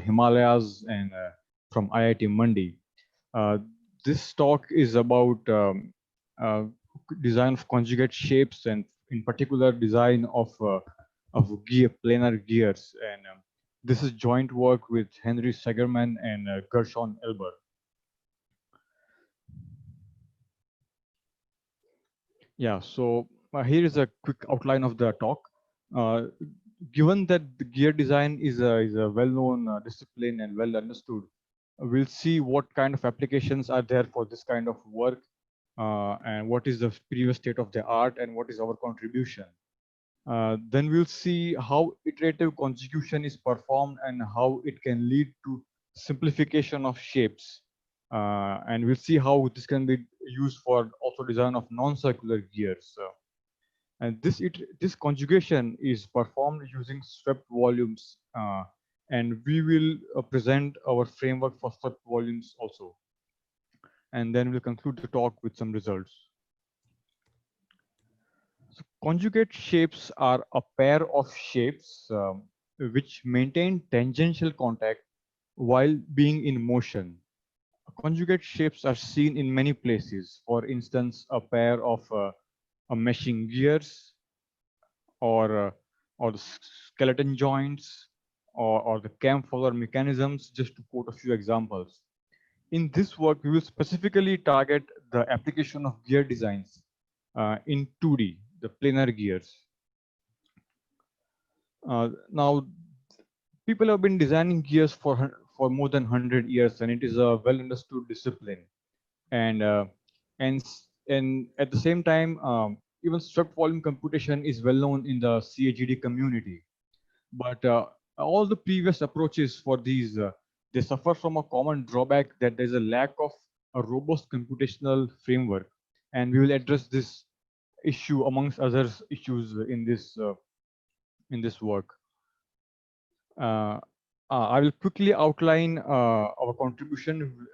Himalayas and from IIT Mandi. This talk is about uh, design of conjugate shapes and in particular design of planar gears. And this is joint work with Henry Segerman and Gershon Elber. Yeah, so here is a quick outline of the talk. Given that the gear design is a well-known discipline and well understood, we'll see what kind of applications are there for this kind of work, and what is the previous state of the art and what is our contribution. Then we'll see how iterative conjugation is performed and how it can lead to simplification of shapes. And we'll see how this can be used for also design of non-circular gears. And this conjugation is performed using swept volumes, and we will present our framework for swept volumes also. And then we'll conclude the talk with some results. So conjugate shapes are a pair of shapes which maintain tangential contact while being in motion. Conjugate shapes are seen in many places. For instance, a pair of a meshing gears, or the skeleton joints, or the cam follower mechanisms, just to quote a few examples. In this work, we will specifically target the application of gear designs in 2D, the planar gears. Now, people have been designing gears for more than 100 years, and it is a well understood discipline. And at the same time, even swept volume computation is well known in the CAGD community. But all the previous approaches for these, they suffer from a common drawback that there's a lack of a robust computational framework. And we will address this issue amongst other issues in this work. I will quickly outline our contribution.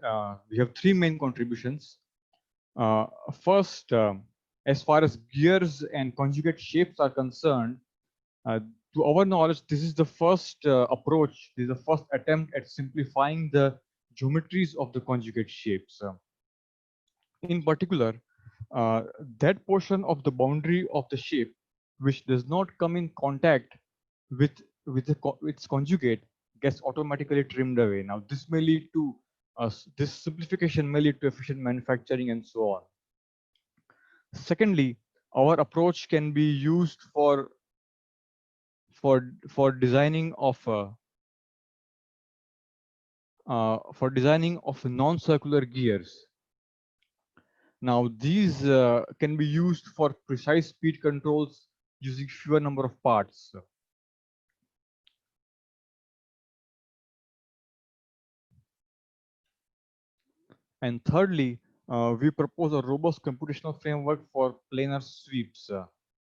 We have three main contributions. First, as far as gears and conjugate shapes are concerned, to our knowledge, this is the first approach, this is the first attempt at simplifying the geometries of the conjugate shapes. In particular, that portion of the boundary of the shape which does not come in contact with its conjugate gets automatically trimmed away. Now, this may lead to this simplification may lead to efficient manufacturing and so on. Secondly, our approach can be used for designing of non-circular gears. Now, these can be used for precise speed controls using fewer number of parts. And thirdly, we propose a robust computational framework for planar sweeps,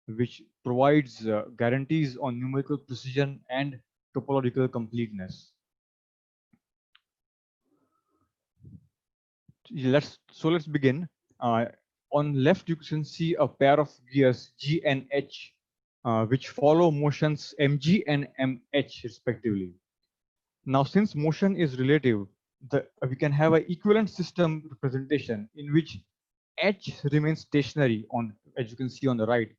which provides guarantees on numerical precision and topological completeness. Let's begin. On left, you can see a pair of gears G and H, which follow motions mg and mh respectively. Now, since motion is relative, we can have an equivalent system representation in which H remains stationary on, as you can see on the right,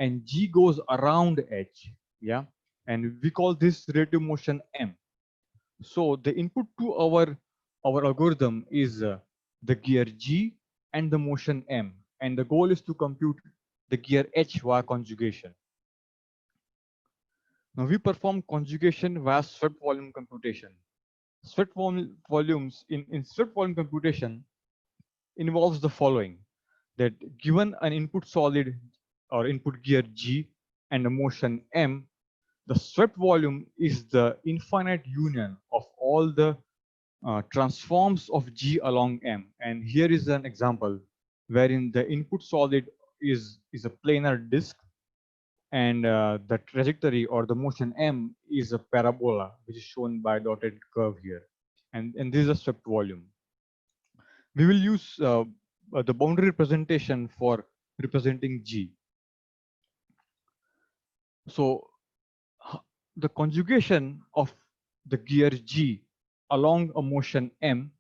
and G goes around H. Yeah, and we call this relative motion M. So the input to our algorithm is the gear G and the motion M, and the goal is to compute the gear H via conjugation. Now we perform conjugation via swept volume computation. Swept volumes in swept volume computation involves the following: that given an input solid or input gear G and a motion M, the swept volume is the infinite union of all the transforms of G along M. And here is an example wherein the input solid is a planar disk, and the trajectory or the motion M is a parabola, which is shown by dotted curve here. And this is a swept volume. We will use the boundary representation for representing G. So the conjugation of the gear G along a motion M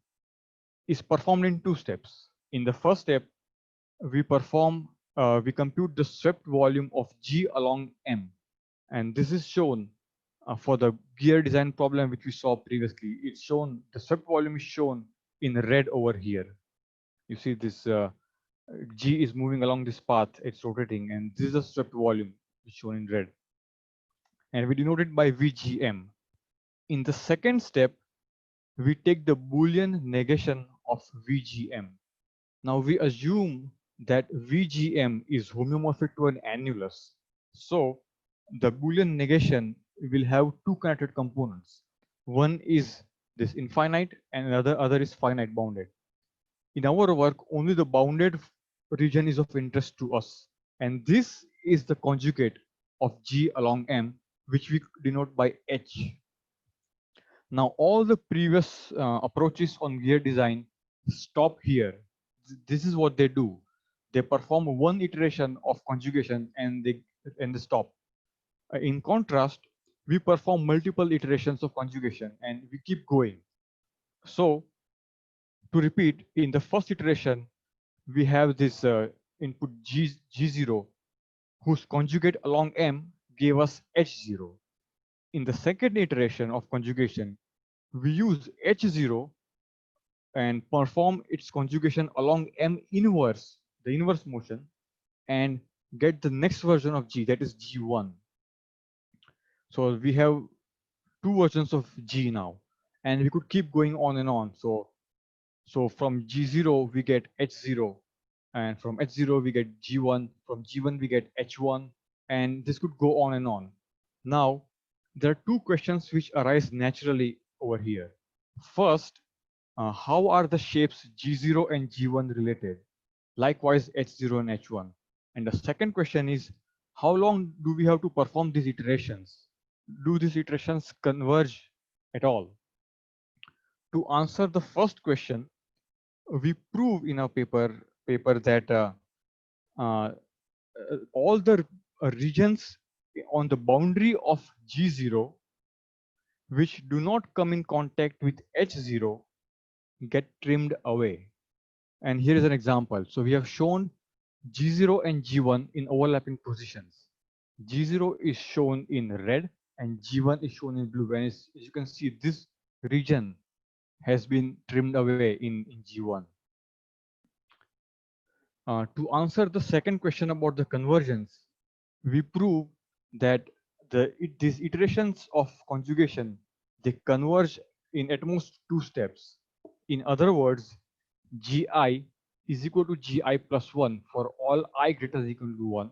is performed in two steps. In the first step, we compute the swept volume of G along M, and this is shown for the gear design problem which we saw previously. It's shown, the swept volume is shown in red over here. You see this G is moving along this path, it's rotating, and this is the swept volume is shown in red, and we denote it by VGM. In the second step, we take the Boolean negation of VGM. Now we assume that VGM is homeomorphic to an annulus. So the Boolean negation will have two connected components. One is this infinite and other is finite bounded. In our work, only the bounded region is of interest to us. And this is the conjugate of G along M, which we denote by H. Now all the previous approaches on gear design stop here. This is what they do. They perform one iteration of conjugation and they stop. In contrast, we perform multiple iterations of conjugation and we keep going. So to repeat, in the first iteration, we have this input G0 whose conjugate along M gave us H0. In the second iteration of conjugation, we use H0 and perform its conjugation along M inverse, the inverse motion, and get the next version of G, that is G1. So we have two versions of G now, and we could keep going on and on. So from G0 we get H0, and from H0 we get G1, from G1 we get H1, and this could go on and on. Now, there are two questions which arise naturally over here. First, how are the shapes G0 and G1 related? Likewise, H0 and H1. And the second question is, how long do we have to perform these iterations? Do these iterations converge at all? To answer the first question, we prove in our paper that all the regions on the boundary of G0 which do not come in contact with H0 get trimmed away. And here is an example. So we have shown G0 and G1 in overlapping positions. G0 is shown in red and G1 is shown in blue. And as you can see, this region has been trimmed away in G1. To answer the second question about the convergence, we prove that these iterations of conjugation, they converge in at most two steps. In other words, Gi is equal to Gi plus 1 for all I greater than or equal to 1,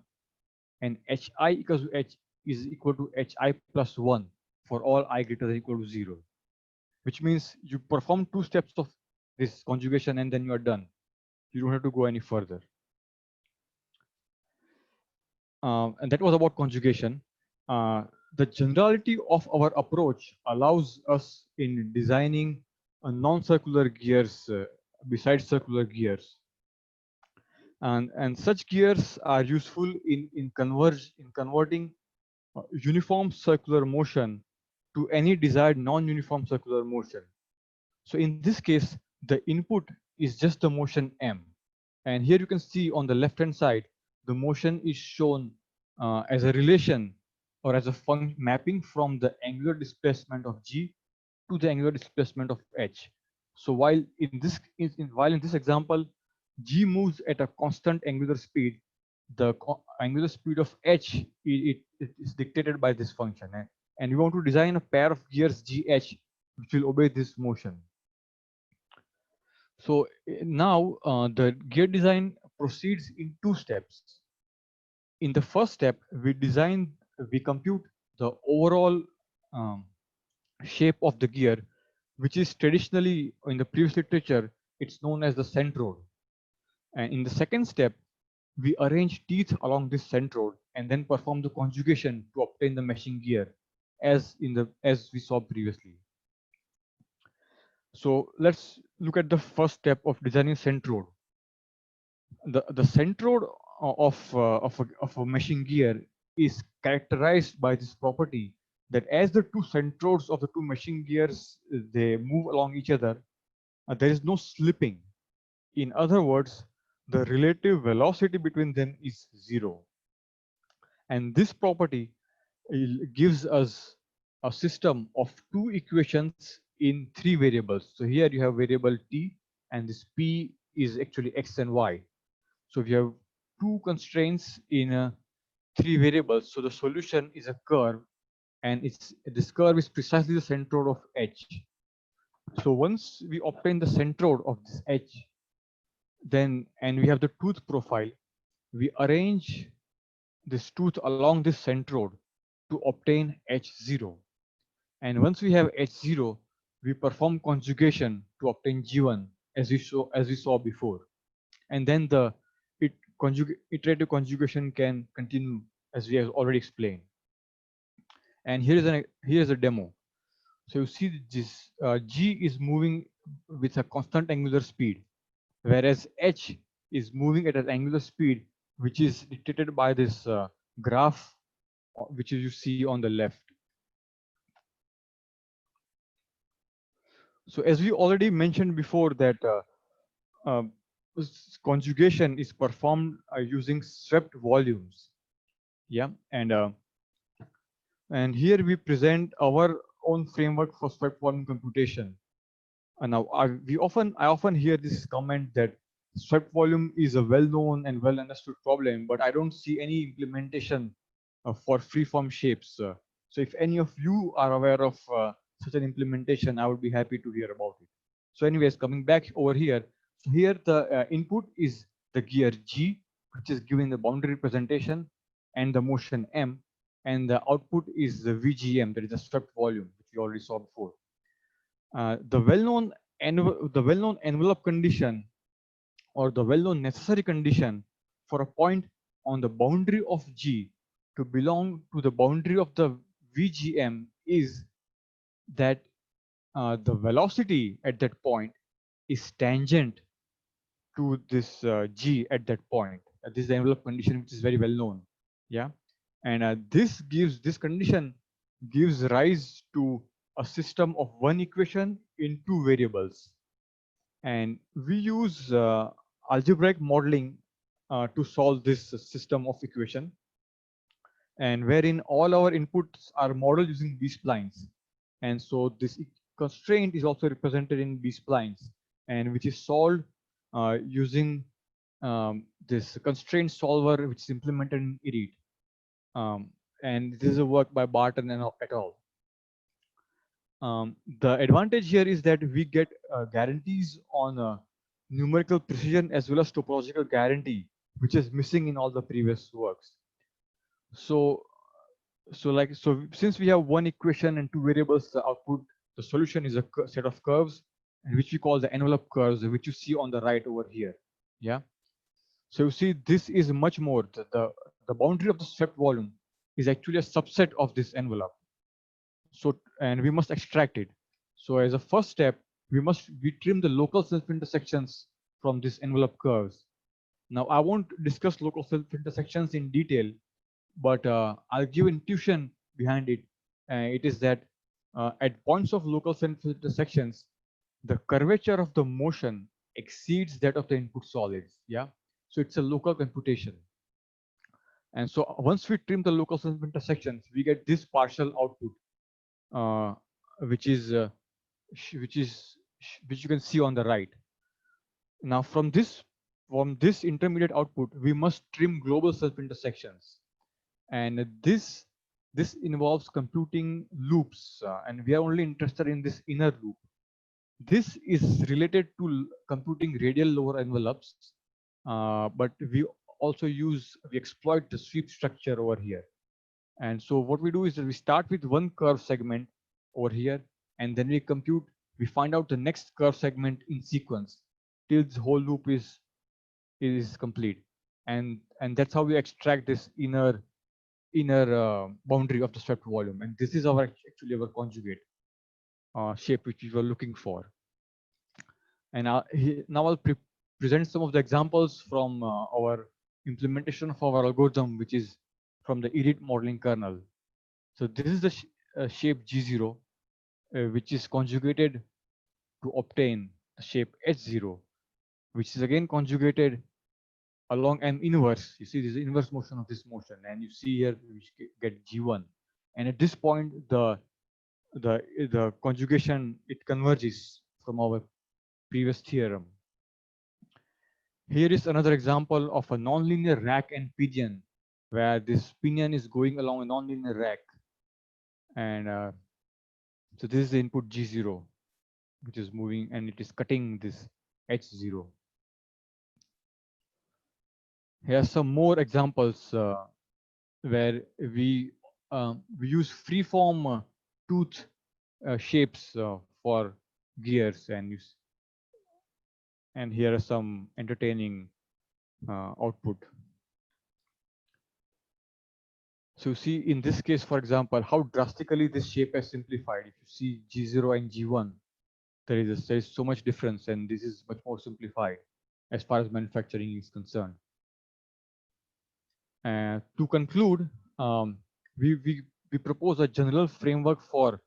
and Hi equals to H is equal to Hi plus 1 for all I greater than or equal to 0, which means you perform two steps of this conjugation and then you are done. You don't have to go any further. And that was about conjugation. The generality of our approach allows us in designing non-circular gears besides circular gears. And such gears are useful in converting uniform circular motion to any desired non-uniform circular motion. So in this case, the input is just the motion M. And here you can see on the left-hand side, the motion is shown as a relation or as a mapping from the angular displacement of G to the angular displacement of H. So while in this example, G moves at a constant angular speed, the angular speed of H is dictated by this function. And we want to design a pair of gears GH which will obey this motion. So now the gear design proceeds in two steps. In the first step, we compute the overall shape of the gear, which is traditionally in the previous literature, it's known as the centroid. And in the second step, we arrange teeth along this centroid and then perform the conjugation to obtain the meshing gear, as we saw previously. So let's look at the first step of designing centroid. The centroid of a meshing gear is characterized by this property that as the two centroids of the two machine gears they move along each other, there is no slipping. In other words, the relative velocity between them is zero. And this property gives us a system of two equations in three variables. So here you have variable t, and this p is actually x and y. So we have two constraints in three variables. So the solution is a curve, and this curve is precisely the centroid of h. So once we obtain the centroid of this h, then and we have the tooth profile, we arrange this tooth along this centroid to obtain h0. And once we have h0, we perform conjugation to obtain g1 as we saw before. And then the iterative conjugation can continue as we have already explained. And here is a demo. So you see this g is moving with a constant angular speed, whereas h is moving at an angular speed which is dictated by this graph which you see on the left. So as we already mentioned before that uh, conjugation is performed using swept volumes. Yeah, and here we present our own framework for swept volume computation. And now I often hear this comment that swept volume is a well-known and well-understood problem, but I don't see any implementation for free-form shapes. So if any of you are aware of such an implementation, I would be happy to hear about it. So anyways, coming back over here, so here the input is the gear G, which is given the boundary representation, and the motion M, and the output is the VGM, that is the swept volume, which we already saw before. The well-known envelope condition, or the well-known necessary condition for a point on the boundary of G to belong to the boundary of the VGM is that the velocity at that point is tangent to this G at that point. This is the envelope condition, which is very well known. Yeah, and this condition gives rise to a system of one equation in two variables, and we use algebraic modeling to solve this system of equation, and wherein all our inputs are modeled using B-splines. And so this constraint is also represented in B-splines, and which is solved using this constraint solver, which is implemented in IRIT. And this is a work by Barton and et al. The advantage here is that we get guarantees on numerical precision as well as topological guarantee, which is missing in all the previous works. So since we have one equation and two variables, the output, the solution is a set of curves, and which we call the envelope curves, which you see on the right over here. Yeah. So you see, this is much more. The boundary of the swept volume is actually a subset of this envelope. So, and we must extract it. So as a first step, we trim the local self-intersections from this envelope curves. Now I won't discuss local self-intersections in detail, but I'll give intuition behind it. It is that at points of local self-intersections, the curvature of the motion exceeds that of the input solids. Yeah, so it's a local computation. And so once we trim the local self-intersections, we get this partial output, which you can see on the right. Now from this intermediate output, we must trim global self-intersections, and this involves computing loops, and we are only interested in this inner loop. This is related to computing radial lower envelopes, but we exploit the sweep structure over here. And so what we do is that we start with one curve segment over here, and then we find out the next curve segment in sequence till this whole loop is complete. And that's how we extract this inner boundary of the swept volume. And this is actually our conjugate shape which we were looking for. And now I'll present some of the examples from our implementation of our algorithm, which is from the IRIT modeling kernel. So this is shape G0, which is conjugated to obtain the shape H0, which is again conjugated along an inverse. You see this inverse motion of this motion, and you see here we get G1. And at this point, the conjugation, it converges from our previous theorem. Here is another example of a nonlinear rack and pinion, where this pinion is going along a nonlinear rack. And so this is the input G0, which is moving, and it is cutting this H0. Here are some more examples where we use freeform tooth shapes for gears, and here are some entertaining output. So you see in this case, for example, how drastically this shape has simplified. If you see G0 and G1, there is so much difference, and this is much more simplified as far as manufacturing is concerned. To conclude, we propose a general framework for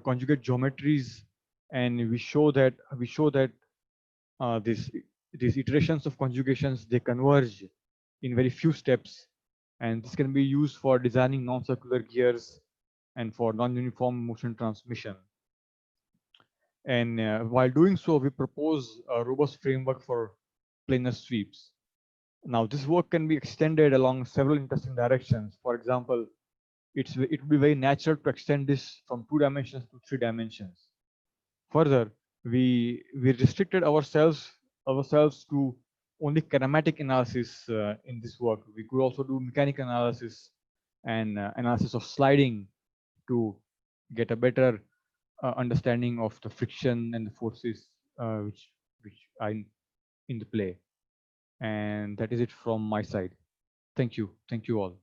conjugate geometries, and we show that these iterations of conjugations, they converge in very few steps, and this can be used for designing non-circular gears and for non-uniform motion transmission. And while doing so, we propose a robust framework for planar sweeps. Now, this work can be extended along several interesting directions. For example, it would be very natural to extend this from 2 dimensions to 3 dimensions. Further, we restricted ourselves to only kinematic analysis in this work. We could also do mechanical analysis and analysis of sliding to get a better understanding of the friction and the forces which are in the play. And that is it from my side. Thank you all.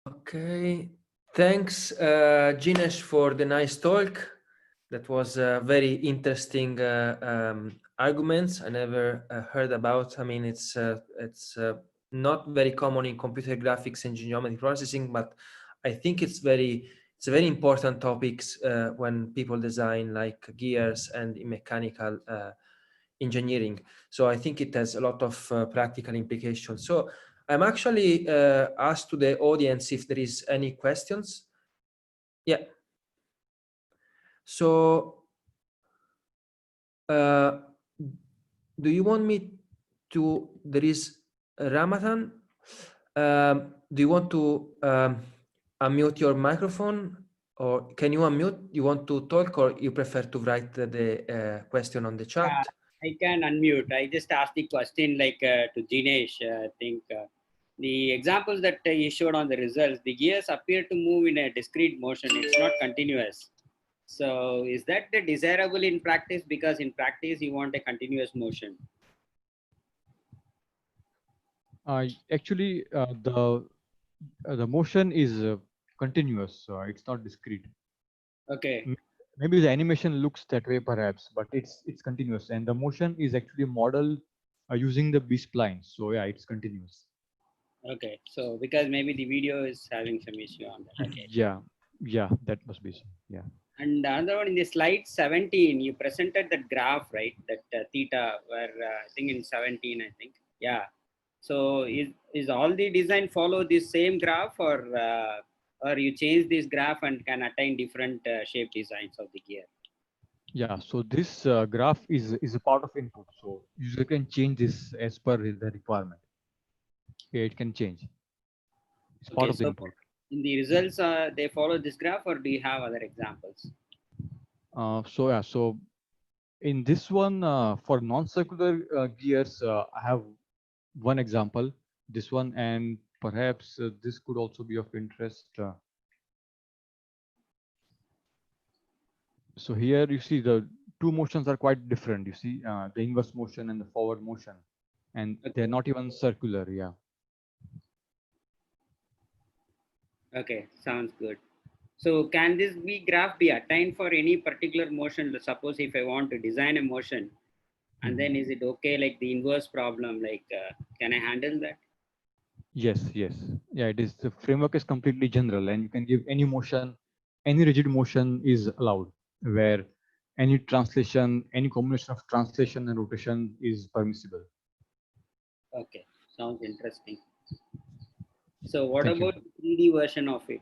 Okay, thanks Jinesh for the nice talk. That was very interesting arguments I never heard about. I mean, it's not very common in computer graphics and geometry processing, but I think it's very important topics when people design like gears and in mechanical engineering. So I think it has a lot of practical implications. So I'm actually asked to the audience if there is any questions. Yeah. So do you want me to, there is Ramadan. Do you want to unmute your microphone, or can you unmute? You want to talk, or you prefer to write the question on the chat? I can unmute. I just asked the question like to Jinesh. I think the examples that he showed on the results, the gears appear to move in a discrete motion. It's not continuous. So is that the desirable in practice? Because in practice, you want a continuous motion. Actually, the motion is continuous. It's not discrete. Okay. Maybe the animation looks that way, perhaps, but it's continuous, and the motion is actually modeled using the B-spline. So yeah, it's continuous. Okay. So because maybe the video is having some issue on that. Okay. Yeah, that must be so. Yeah. And another one in the slide 17, you presented that graph, right? That theta, where I think in 17, I think. Yeah. So is all the design follow this same graph, or you change this graph and can attain different shape designs of the gear? Yeah. So this graph is a part of input. So user can change this as per the requirement. Yeah, it can change. It's part of the input. In the results, they follow this graph, or do you have other examples? So in this one, for non-circular gears, I have one example, this one, and perhaps this could also be of interest. So here you see the two motions are quite different. You see the inverse motion and the forward motion, and they're not even circular. Yeah. Okay, sounds good. So can this graph be attained for any particular motion? Suppose if I want to design a motion, and then is it okay, like the inverse problem, like can I handle that? Yes, yes. Yeah, it is. The framework is completely general and you can give any motion, any rigid motion is allowed, where any translation, any combination of translation and rotation is permissible. Okay, sounds interesting. So what Thank you. about 3D version of it?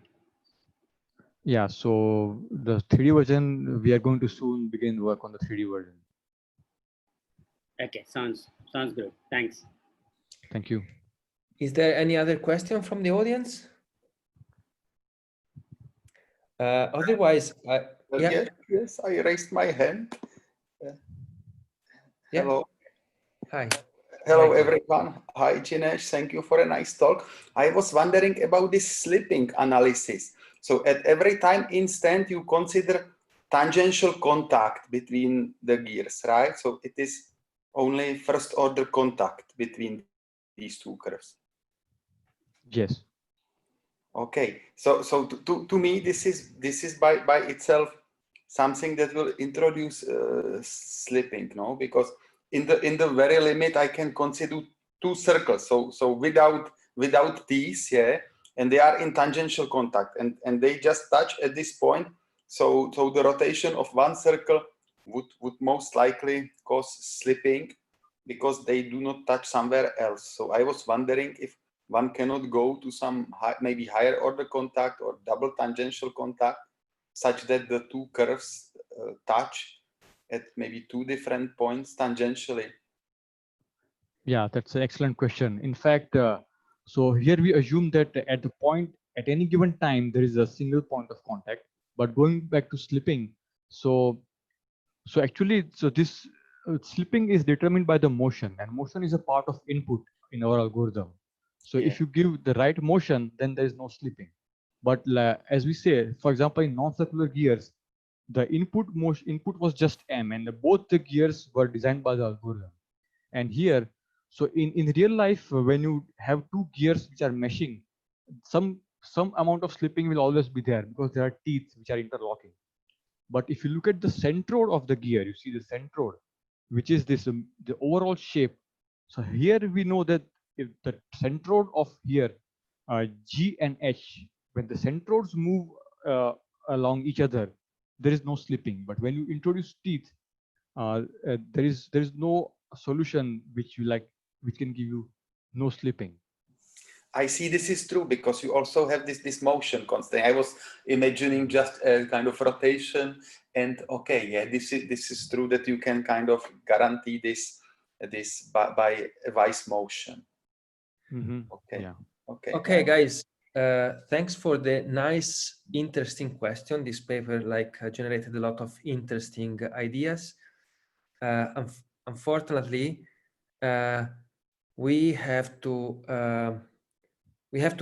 Yeah, so the 3D version, we are going to soon begin work on the 3D version. Okay, sounds good. Thanks. Thank you. Is there any other question from the audience? Otherwise, yeah. Yes, I raised my hand. Yeah. Hello. Hi. Hello, Hi. everyone. Hi, Jinesh. Thank you for a nice talk. I was wondering about this slipping analysis. So at every time instant, you consider tangential contact between the gears, right? So it is only first order contact between these two curves. Yes. Okay, so to me this is by itself something that will introduce slipping, no? Because in the very limit I can consider two circles, so without these, yeah, and they are in tangential contact and they just touch at this point. So the rotation of one circle would most likely cause slipping because they do not touch somewhere else. So I was wondering if one cannot go to some maybe higher order contact or double tangential contact such that the two curves touch at maybe two different points tangentially. Yeah, that's an excellent question. In fact, so here we assume that at the point, at any given time, there is a single point of contact. But going back to slipping, so actually, so this slipping is determined by the motion, and motion is a part of input in our algorithm. So Yeah. if you give the right motion, then there is no slipping. But as we say, for example, in non-circular gears, the input was just m, and both the gears were designed by the algorithm. And here, so in real life, when you have two gears which are meshing, some amount of slipping will always be there because there are teeth which are interlocking. But if you look at the centroid of the gear, you see the centroid, which is this the overall shape. So here we know that if the centroid of here, G and H, when the centroids move along each other, there is no slipping. But when you introduce teeth, there is no solution which you like, which can give you no slipping. I see this is true because you also have this motion constant. I was imagining just a kind of rotation, and okay, yeah, this is true that you can kind of guarantee this by a vice motion. Okay. Yeah. Okay, guys. Thanks for the nice, interesting question. This paper generated a lot of interesting ideas. Unfortunately, we have to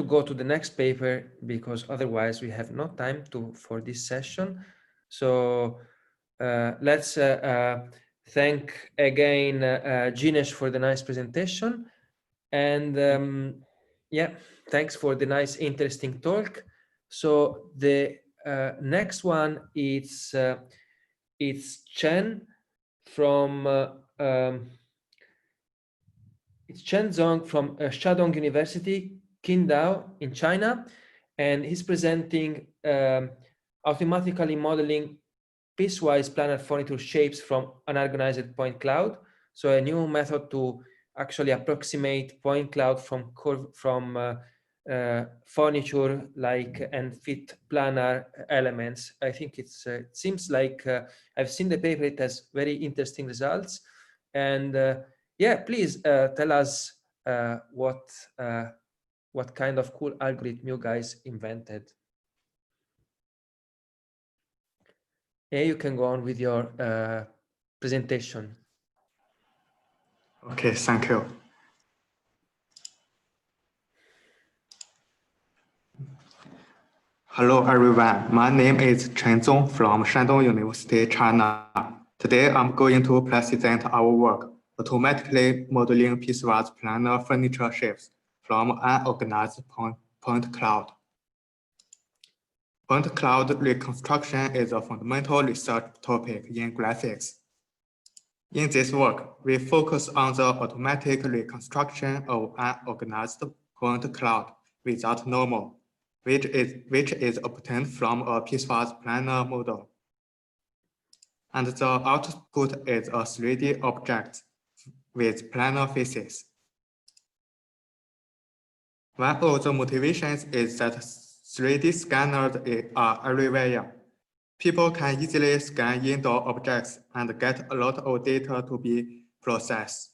go to the next paper because otherwise we have no time for this session. So let's thank again Jinesh for the nice presentation, and yeah, thanks for the nice, interesting talk. So the next one it's Chen from it's Chen Zong from Shandong University, Qingdao in China, and he's presenting automatically modeling piecewise planar furniture shapes from unorganized point cloud. So a new method to actually approximate point cloud from furniture and fit planar elements. I think it seems like I've seen the paper. It has very interesting results, and yeah, please tell us what kind of cool algorithm you guys invented. Yeah, you can go on with your presentation. Okay, thank you. Hello everyone, my name is Chen Zong from Shandong University, China. Today I'm going to present our work, automatically modeling piecewise planar furniture shapes from unorganized point cloud. Point cloud reconstruction is a fundamental research topic in graphics. In this work, we focus on the automatic reconstruction of unorganized point cloud without normal, which is obtained from a piecewise planar model. And the output is a 3D object with planar faces. One of the motivations is that 3D scanners are everywhere. People can easily scan indoor objects and get a lot of data to be processed.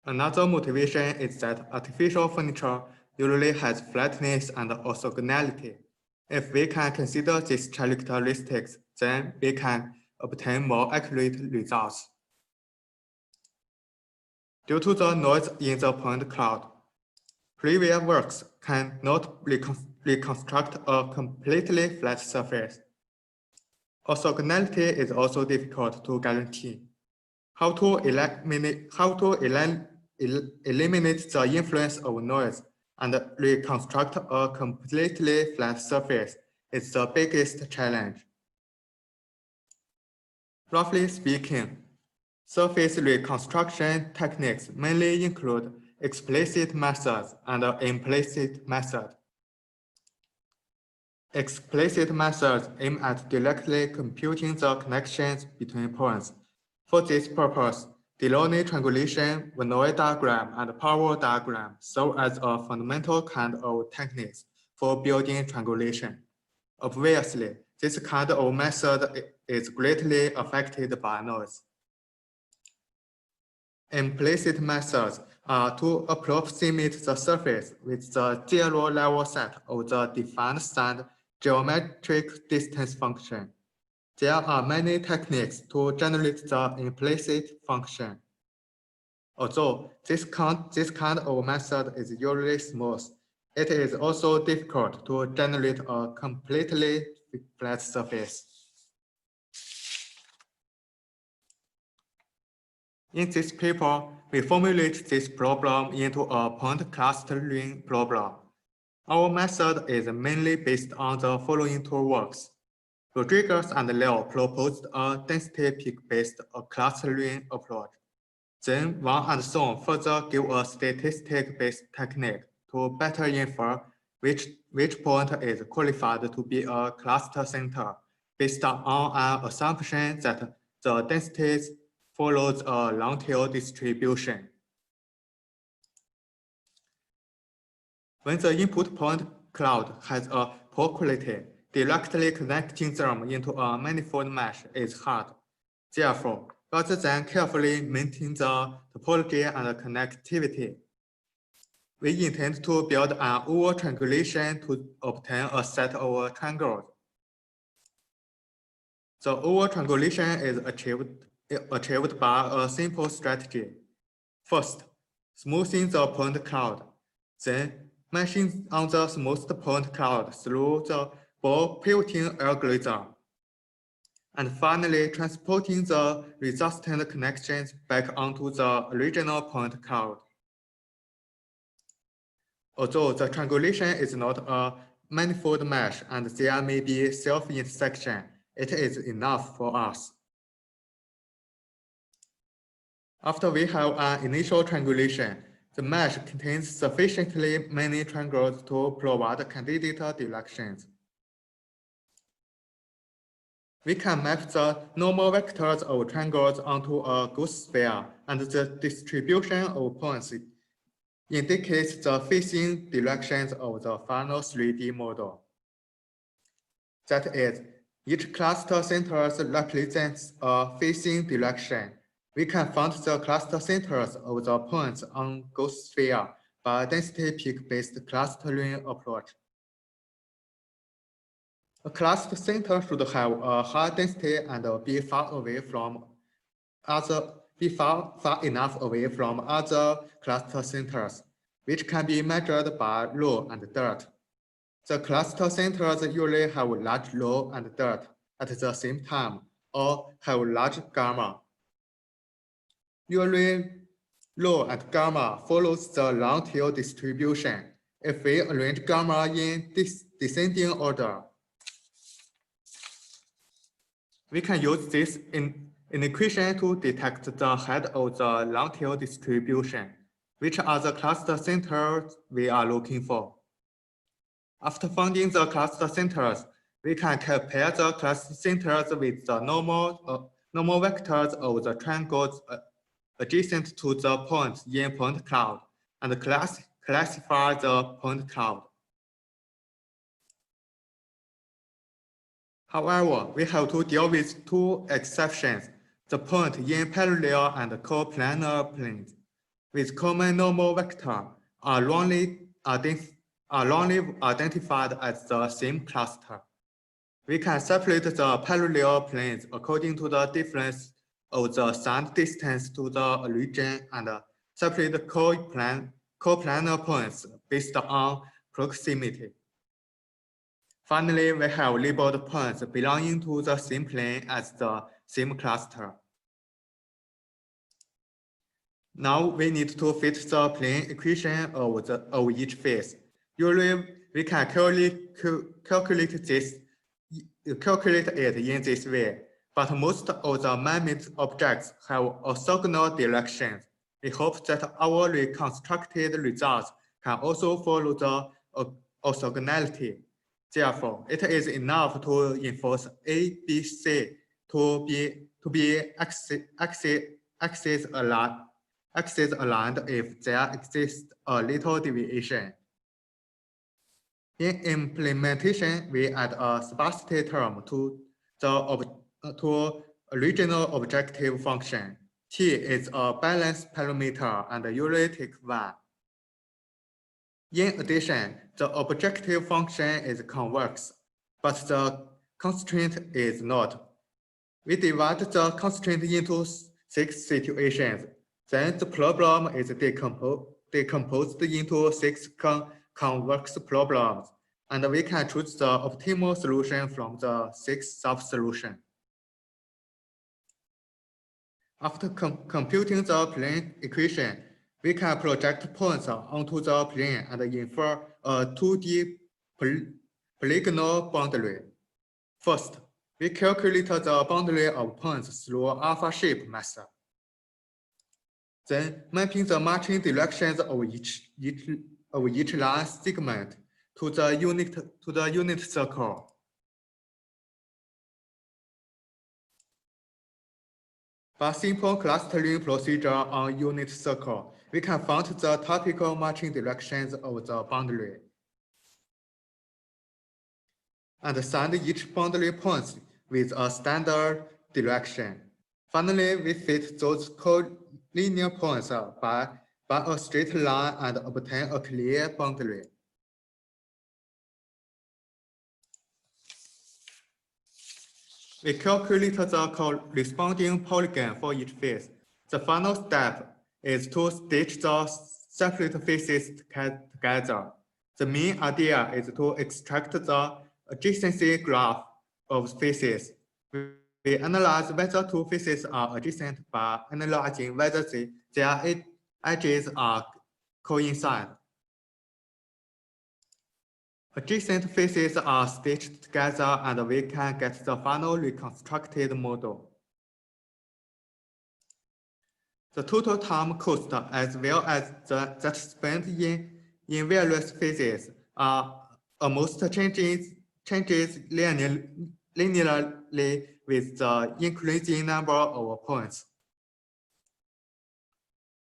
Another motivation is that artificial furniture usually has flatness and orthogonality. If we can consider these characteristics, then we can obtain more accurate results. Due to the noise in the point cloud, previous works cannot reconstruct a completely flat surface. Orthogonality is also difficult to guarantee. How to eliminate the influence of noise and reconstruct a completely flat surface is the biggest challenge. Roughly speaking, surface reconstruction techniques mainly include explicit methods and implicit methods. Explicit methods aim at directly computing the connections between points. For this purpose, Delaunay triangulation, Venn diagram, and power diagram serve as a fundamental kind of techniques for building triangulation. Obviously, this kind of method is greatly affected by noise. Implicit methods are to approximate the surface with the zero-level set of the defined sand geometric distance function. There are many techniques to generate the implicit function. Although this kind of method is usually smooth, it is also difficult to generate a completely flat surface. In this paper, we formulate this problem into a point clustering problem. Our method is mainly based on the following two works. Rodriguez and Leo proposed a density peak-based clustering approach. Then Wang and Song further give a statistic-based technique to better infer which point is qualified to be a cluster center based on an assumption that the densities follows a long-tail distribution. When the input point cloud has a poor quality, directly connecting them into a manifold mesh is hard. Therefore, rather than carefully maintain the topology and connectivity, we intend to build an over triangulation to obtain a set of triangles. The over triangulation is achieved by a simple strategy. First, smoothing the point cloud, then meshing on the smoothed point cloud through the ball pivoting algorithm, and finally transporting the resultant connections back onto the original point cloud. Although the triangulation is not a manifold mesh and there may be self-intersection, it is enough for us. After we have an initial triangulation, the mesh contains sufficiently many triangles to provide candidate directions. We can map the normal vectors of triangles onto a Gauss sphere, and the distribution of points indicates the facing directions of the final 3D model. That is, each cluster center represents a facing direction. We can find the cluster centers of the points on Gauss sphere by density peak-based clustering approach. A cluster center should have a high density and be far enough away from other cluster centers, which can be measured by rho and dirt. The cluster centers usually have large rho and dirt at the same time, or have large gamma. Usually, rho and gamma follows the long tail distribution. If we arrange gamma in descending order, we can use this in equation to detect the head of the long tail distribution. which are the cluster centers we are looking for. After finding the cluster centers, we can compare the cluster centers with the normal vectors of the triangles adjacent to the points in point cloud and classify the point cloud. However, we have to deal with two exceptions: the point in parallel and coplanar planes with common normal vector are wrongly identified as the same cluster. We can separate the parallel planes according to the difference of the sand distance to the origin and separate the coplanar points based on proximity. Finally, we have labeled points belonging to the same plane as the same cluster. Now we need to fit the plane equation of each face. Usually, we can calculate it in this way, but most of the man-made objects have orthogonal directions. We hope that our reconstructed results can also follow the orthogonality. Therefore, it is enough to enforce A, B, C to be axis aligned if there exists a little deviation. In implementation, we add a sparsity term to the original objective function. T is a balanced parameter and usually take 1. In addition, the objective function is convex, but the constraint is not. We divide the constraint into 6 situations. Then the problem is decomposed into 6 convex problems, and we can choose the optimal solution from the 6 sub-solutions. After computing the plane equation, we can project points onto the plane and infer a 2D polygonal boundary. First, we calculate the boundary of points through alpha shape method. Then, mapping the marching directions of each line segment to the unit circle. By simple clustering procedure on unit circle, we can find the typical marching directions of the boundary and assign each boundary points with a standard direction. Finally, we fit those collinear points by a straight line and obtain a clear boundary. We calculate the corresponding polygon for each face. The final step is to stitch the separate faces together. The main idea is to extract the adjacency graph of faces. We analyze whether two faces are adjacent by analyzing whether their edges are coincide. Adjacent faces are stitched together and we can get the final reconstructed model. The total time cost as well as that spent in various phases are almost changes linearly with the increasing number of points.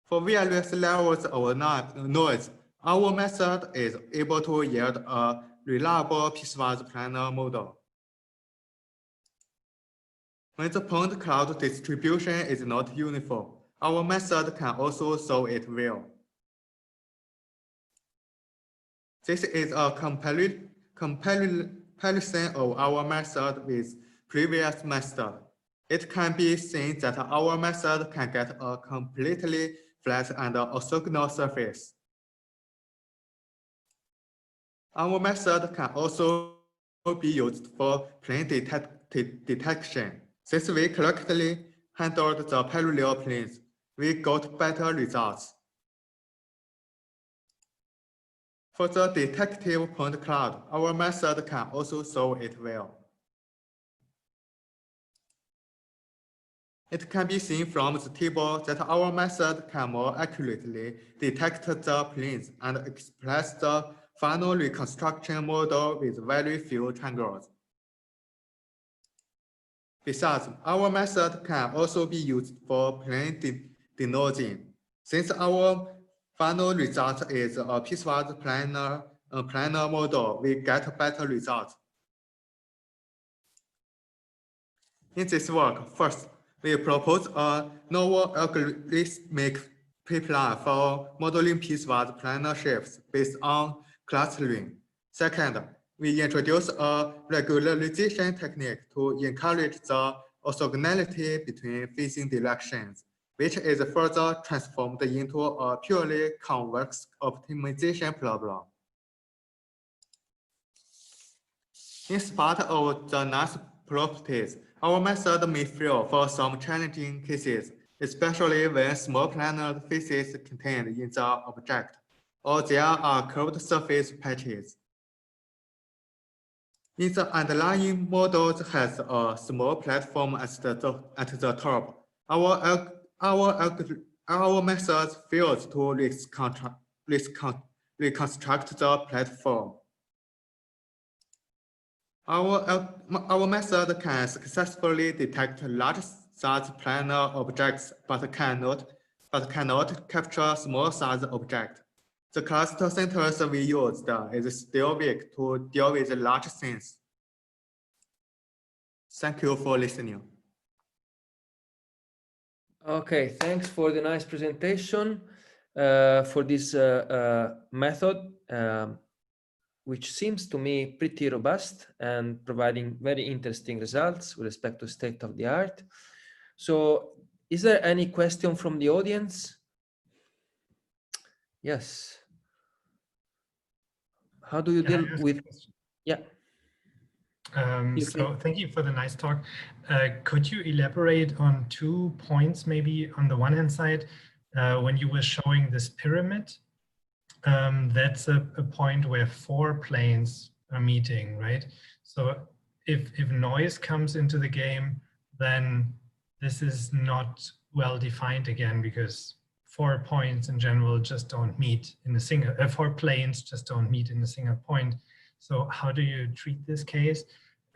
For various levels of noise, our method is able to yield a reliable piecewise planar model. When the point cloud distribution is not uniform, our method can also solve it well. This is a comparison of our method with previous method. It can be seen that our method can get a completely flat and orthogonal surface. Our method can also be used for plane detection. Since we correctly handled the parallel planes, we got better results. For the detective point cloud, our method can also solve it well. It can be seen from the table that our method can more accurately detect the planes and express the final reconstruction model with very few triangles. Besides, our method can also be used for plane denoising. Since our final result is a piecewise planar model, we get better results. In this work, first, we propose a novel algorithmic pipeline for modeling piecewise planar shapes based on clustering. Second, we introduce a regularization technique to encourage the orthogonality between facing directions, which is further transformed into a purely convex optimization problem. In spite of the nice properties, our method may fail for some challenging cases, especially when small planar faces contained in the object, or there are curved surface patches. In the underlying model has a small platform at the top. Our method fails to reconstruct the platform. Our method can successfully detect large-size planar objects, but cannot capture small-size objects. The cluster centers we used is still weak to deal with large things. Thank you for listening. Okay, thanks for the nice presentation for this method, which seems to me pretty robust and providing very interesting results with respect to state of the art. So is there any question from the audience? Yes. How do you deal with? Yeah. So thank you for the nice talk. Could you elaborate on 2 points, maybe on the one hand side, when you were showing this pyramid? That's a point where 4 planes are meeting, right? So if noise comes into the game, then this is not well defined again, because 4 points in general just don't meet in a single, 4 planes just don't meet in a single point. So how do you treat this case?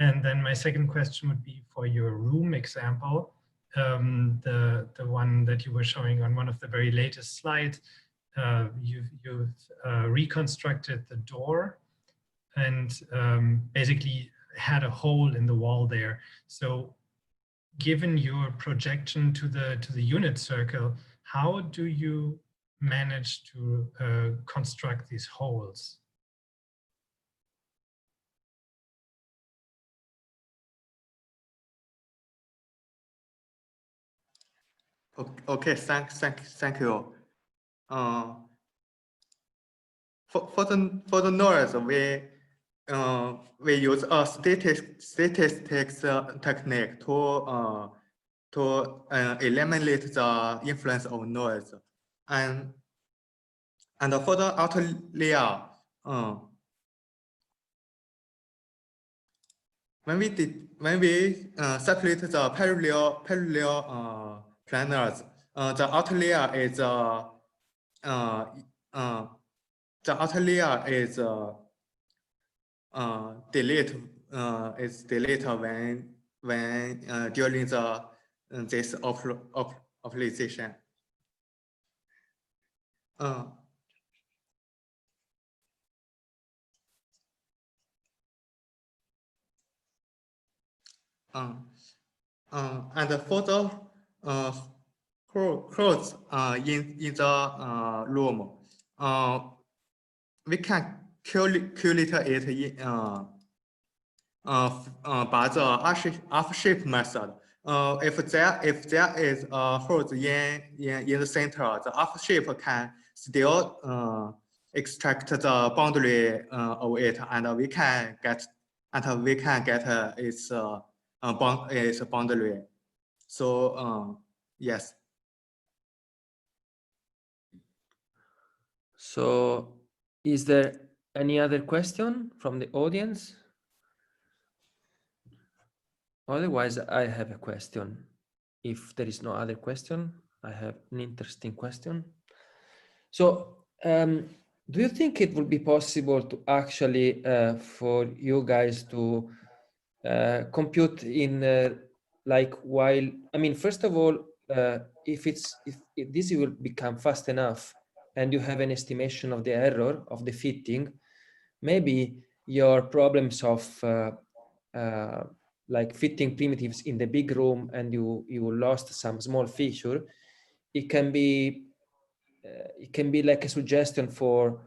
And then my second question would be for your room example, the one that you were showing on one of the very latest slides. You've reconstructed the door and basically had a hole in the wall there. So given your projection to the unit circle, how do you manage to construct these holes? Okay, thank you. For the noise, we use a statistics technique to eliminate the influence of noise, and for the outer layer, when we separate the parallel planars, the outer layer is deleted when during the this optimization. And for the crowds in the room, we can calculate it in by the F-shape method. If there is a hole in the center, the F-shape can still extract the boundary of it, and we can get its boundary. So yes. So is there any other question from the audience? Otherwise, I have a question. if there is no other question, I have an interesting question. So do you think it would be possible to actually for you guys to compute in like while, I mean, first of all, if this will become fast enough and you have an estimation of the error of the fitting, maybe your problems of like fitting primitives in the big room and you lost some small feature, it can be like a suggestion for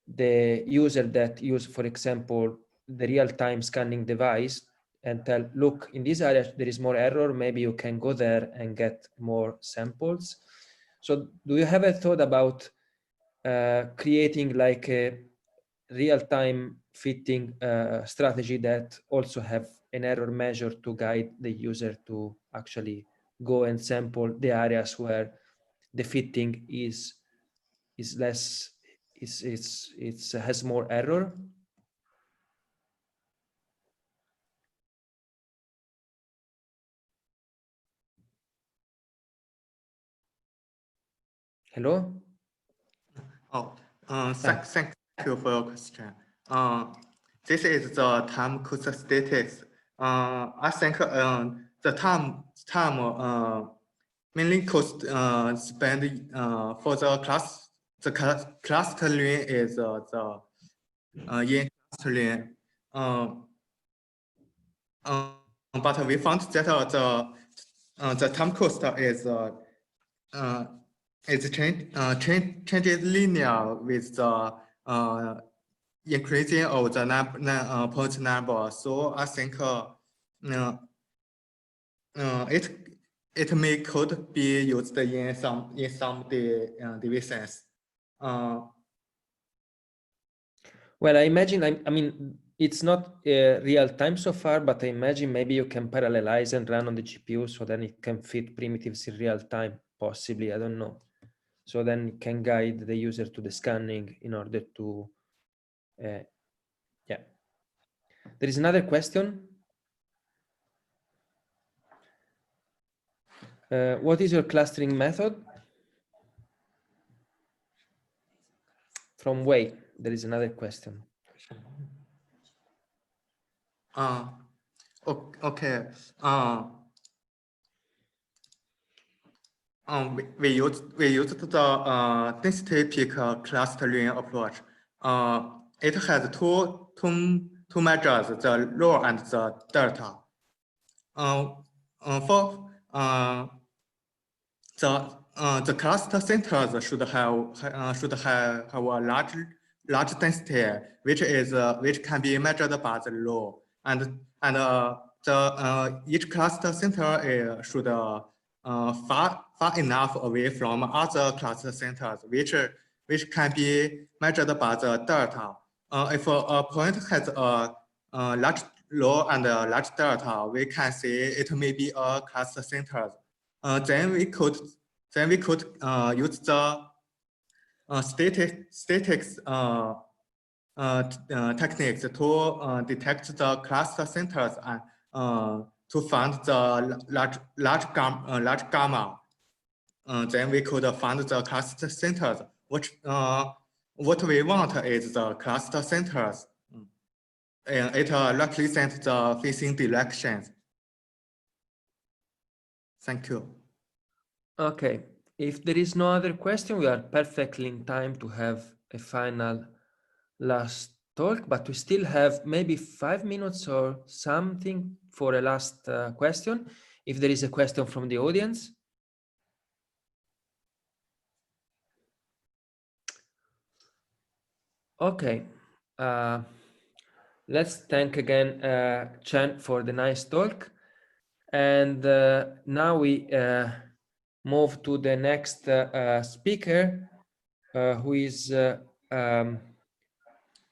the user that use, for example, the real-time scanning device and tell, look, in this area there is more error, maybe you can go there and get more samples. So do you have a thought about creating like a real-time fitting strategy that also have an error measure to guide the user to actually go and sample the areas where the fitting is less, it's has more error? Hello? Oh, thank you for your question. This is the time cost statistics. I think the time mainly cost spent for the clustering is the in clustering. But we found that the time cost is changes linear with the increasing of the point number. So I think it may could be used in some divisions. Well, I imagine, I mean, it's not real time so far, but I imagine maybe you can parallelize and run on the GPU, so then it can fit primitives in real time, possibly, I don't know. So then it can guide the user to the scanning in order to, yeah. There is another question. What is your clustering method? From Wei, there is another question. Okay. We used the density peak clustering approach. It has two measures, the rho and the delta. For the cluster centers should have a large density, which can be measured by the rho, and each cluster center should far enough away from other cluster centers, which can be measured by the delta. If a point has a large rho and a large delta, we can say it may be a cluster center. Then we could use the statistics techniques to detect the cluster centers and to find the large gamma. Then we could find the cluster centers. What we want is the cluster centers. It represents the facing directions. Thank you. Okay, if there is no other question, we are perfectly in time to have a final last talk, but we still have maybe 5 minutes or something for a last question. If there is a question from the audience. Okay, let's thank again Chen for the nice talk. And now we move to the next speaker, who is Jin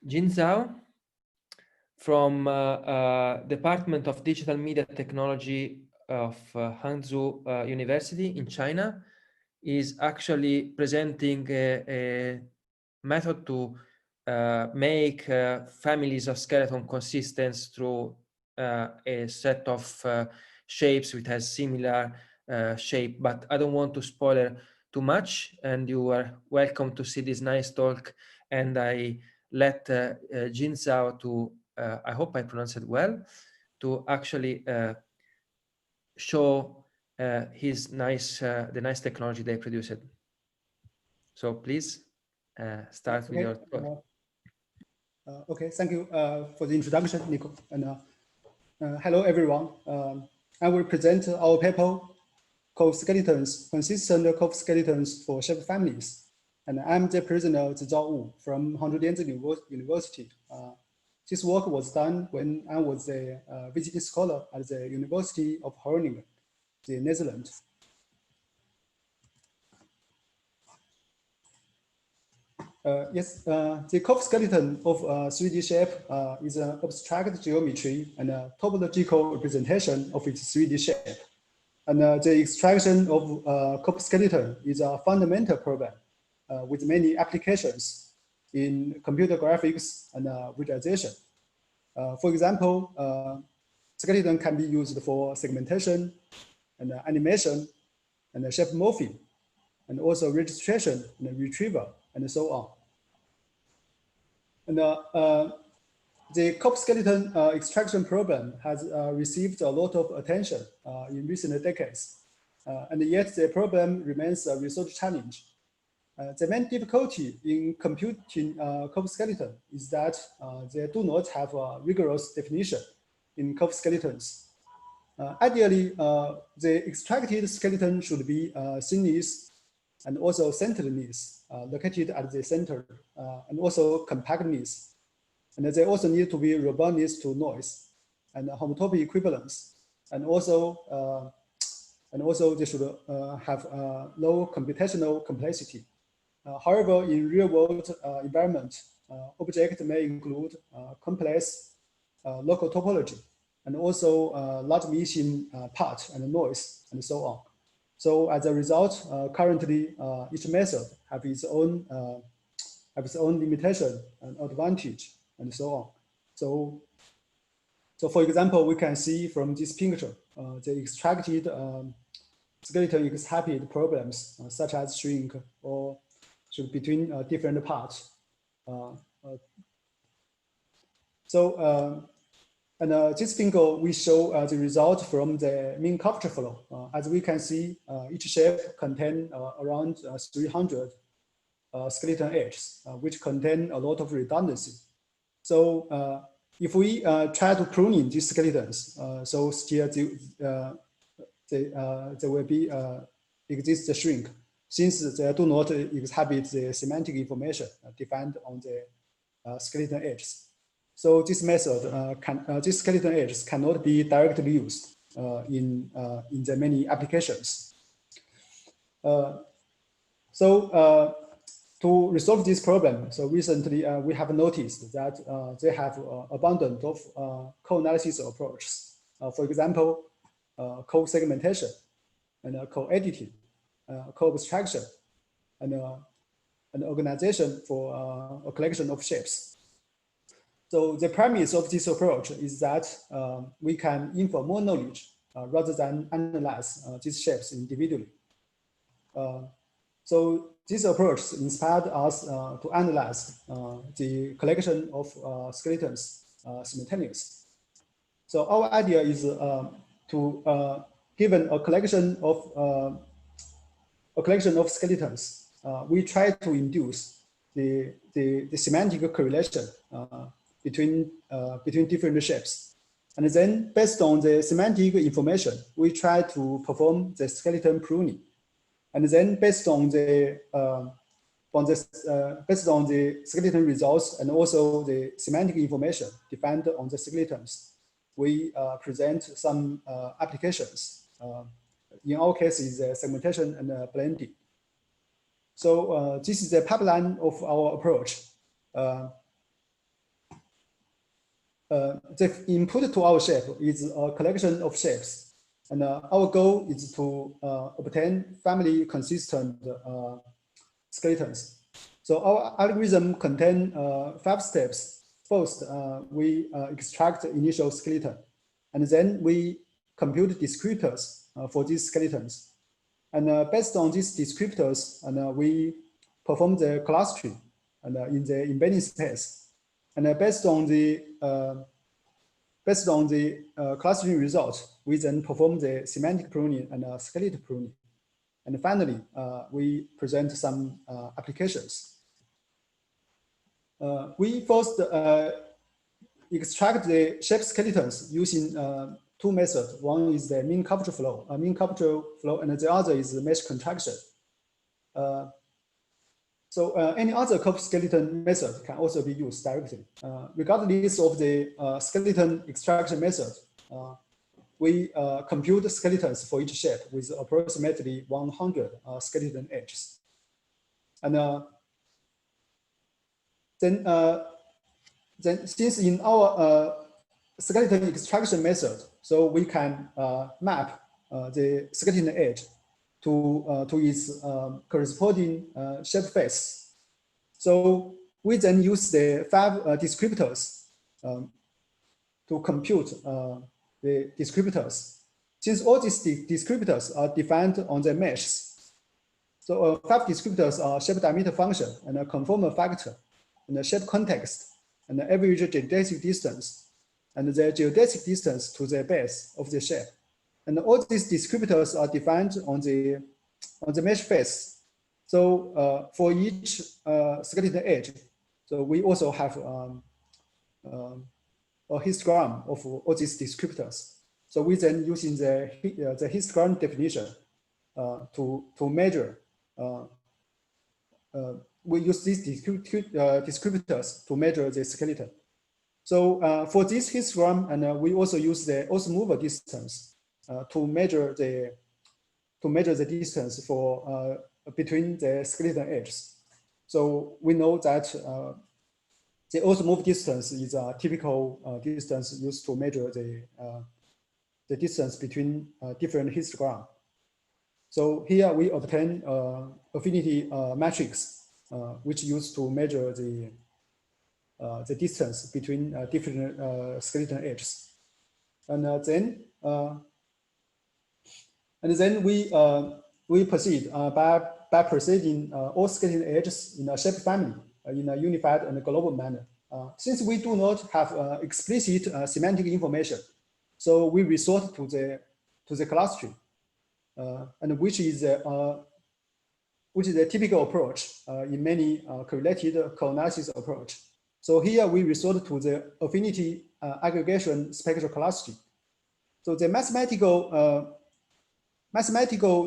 Zhao from Department of Digital Media Technology of Hangzhou University in China. Is actually presenting a method to make families of skeleton consistent through a set of shapes which has similar shape, but I don't want to spoiler too much, and you are welcome to see this nice talk. And I let Jin Zhao to, I hope I pronounced it well, to actually show his nice, the nice technology they produced. So please start with your talk. Okay, thank you for the introduction, Nico. And hello, everyone. I will present our paper called Skeletons, Consistent Curve Skeletons for Shape Families. And I'm the prisoner Zhao Wu from Hangzhou University. This work was done when I was a visiting scholar at the University of Groningen, the Netherlands. Yes, the curve skeleton of 3D shape is an abstract geometry and a topological representation of its 3D shape. And the extraction of curve skeleton is a fundamental problem with many applications in computer graphics and visualization. For example, skeleton can be used for segmentation and animation and shape morphing, and also registration and retrieval, and so on. And the curve skeleton extraction problem has received a lot of attention in recent decades, and yet the problem remains a research challenge. The main difficulty in computing curve skeleton is that they do not have a rigorous definition in curve skeletons. Ideally, the extracted skeleton should be thinness and also centeredness, located at the center, and also compactness. And they also need to be robustness to noise and homotopy equivalence. And also they should have low computational complexity. However, in real world environment, object may include complex local topology and also large missing part and noise and so on. So as a result, currently each method have its own limitation and advantage and so on. So for example, we can see from this picture the extracted skeleton exhibit problems such as shrink or shrink between different parts. And this figure, we show the result from the mean capture flow. As we can see, each shape contains around 300 skeleton edges, which contain a lot of redundancy. So if we try to pruning these skeletons, so still there will be exist a shrink, since they do not exhibit the semantic information defined on the skeleton edges. So this method, these skeleton edges cannot be directly used in the many applications. To resolve this problem, so recently we have noticed that they have abundant of co-analysis approaches. For example, co-segmentation and co-editing, co-abstraction, and organization for a collection of shapes. So the premise of this approach is that we can infer more knowledge rather than analyze these shapes individually. So this approach inspired us to analyze the collection of skeletons simultaneously. So our idea is to given a collection of skeletons, we try to induce the semantic correlation between different shapes. And then based on the semantic information, we try to perform the skeleton pruning. And then based on the skeleton results and also the semantic information defined on the skeletons, we present some applications. In our case, is segmentation and blending. So this is the pipeline of our approach. The input to our shape is a collection of shapes, and our goal is to obtain family consistent skeletons. So our algorithm contains 5 steps. First, we extract the initial skeleton, and then we compute descriptors for these skeletons. And based on these descriptors, we perform the clustering in the embedding space. And based on the clustering results, we then perform the semantic pruning and skeletal pruning. And finally, we present some applications. We first extract the shape skeletons using two methods. One is the mean curvature flow, and the other is the mesh contraction. So any other curved skeleton method can also be used directly. Regardless of the skeleton extraction method, we compute the skeletons for each shape with approximately 100 skeleton edges. And then since in our skeleton extraction method, so we can map the skeleton edge to its corresponding shape face. So we then use the 5 descriptors to compute the descriptors. Since all these descriptors are defined on the meshes, so 5 descriptors are shape diameter function and a conformal factor and a shape context and the average geodesic distance and the geodesic distance to the base of the shape. And all these descriptors are defined on the mesh face. So for each skeleton edge, so we also have a histogram of all these descriptors. So we then using the histogram definition to measure. We use these descriptors to measure the skeleton. So for this histogram, and we also use the osmover distance to measure the distance for between the skeleton edges. So we know that the osmover distance is a typical distance used to measure the distance between different histogram. So here we obtain affinity matrix, which used to measure the distance between different skeleton edges. And then we proceed by proceeding all skeleton edges in a shape family in a unified and global manner. Since we do not have explicit semantic information, so we resort to the clustering, and which is a typical approach in many correlated co-analysis approach. So here we resort to the affinity aggregation spectral clustering. So the mathematical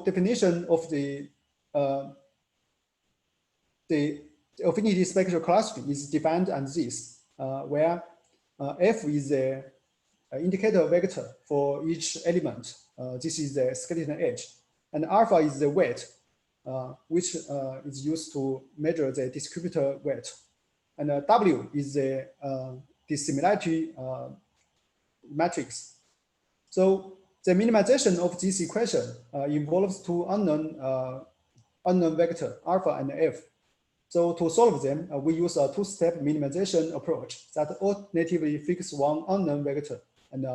definition of the affinity spectral clustering is defined as this, where F is the indicator vector for each element. This is the skeleton edge, and alpha is the weight, which is used to measure the descriptor weight, and W is the dissimilarity matrix. So the minimization of this equation involves two unknown vector, alpha and F. So to solve them, we use a two-step minimization approach that alternatively fix one unknown vector and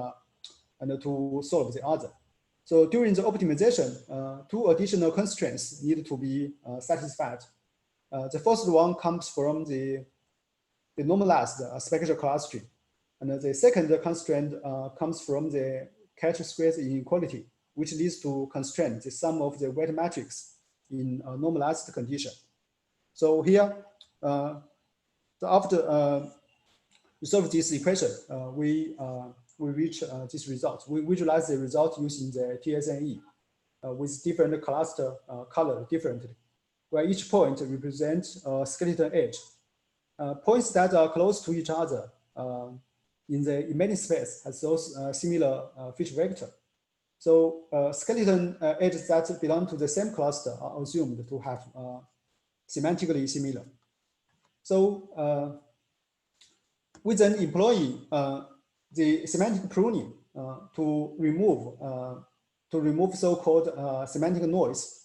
to solve the other. So during the optimization, 2 additional constraints need to be satisfied. The first one comes from the normalized spectral clustering, and the second constraint comes from the catch-square inequality, which leads to constrain the sum of the weight matrix in a normalized condition. So here, after we solve this equation, we reach this result. We visualize the result using the TSNE with different cluster colored differently, where each point represents a skeleton edge. Points that are close to each other in the embedding space has those similar feature vector. So skeleton edges that belong to the same cluster are assumed to have semantically similar. So we then employ the semantic pruning to remove so-called semantic noise.